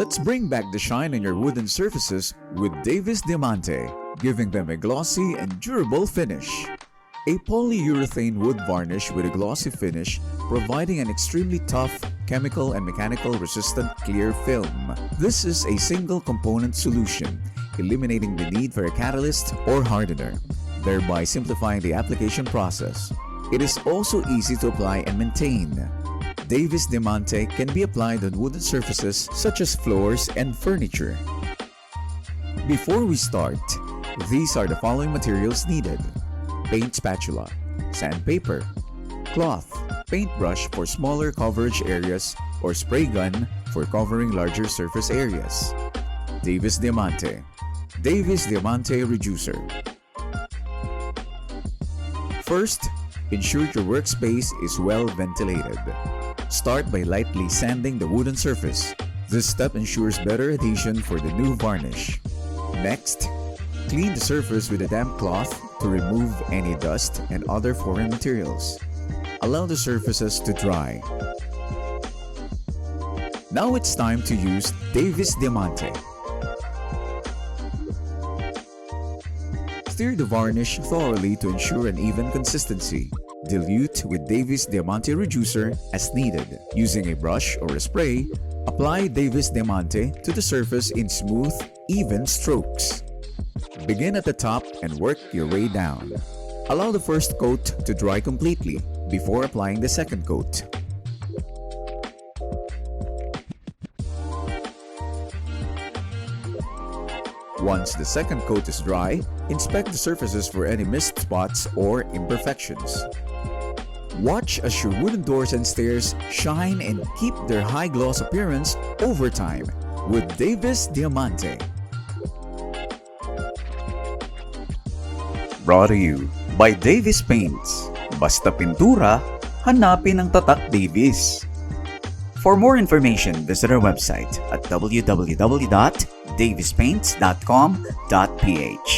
Let's bring back the shine on your wooden surfaces with Davies Diamante, giving them a glossy and durable finish. A polyurethane wood varnish with a glossy finish, providing an extremely tough, chemical and mechanical resistant clear film. This is a single component solution, eliminating the need for a catalyst or hardener, thereby simplifying the application process. It is also easy to apply and maintain. Davies Diamante can be applied on wooden surfaces such as floors and furniture. Before we start, these are the following materials needed: paint spatula, sandpaper, cloth, paintbrush for smaller coverage areas, or spray gun for covering larger surface areas. Davies Diamante. Davies Diamante Reducer. First, ensure your workspace is well ventilated. Start by lightly sanding the wooden surface. This step ensures better adhesion for the new varnish. Next, clean the surface with a damp cloth to remove any dust and other foreign materials. Allow the surfaces to dry. Now it's time to use Davies Diamante. Stir the varnish thoroughly to ensure an even consistency. Dilute with Davies Diamante Reducer as needed. Using a brush or a spray, apply Davies Diamante to the surface in smooth, even strokes. Begin at the top and work your way down. Allow the first coat to dry completely before applying the second coat. Once the second coat is dry, inspect the surfaces for any missed spots or imperfections. Watch as your wooden doors and stairs shine and keep their high gloss appearance over time with Davies Diamante. Brought to you by Davies Paints. Basta pintura, hanapin ang tatak Davies. For more information, visit our website at www.daviespaints.com.ph.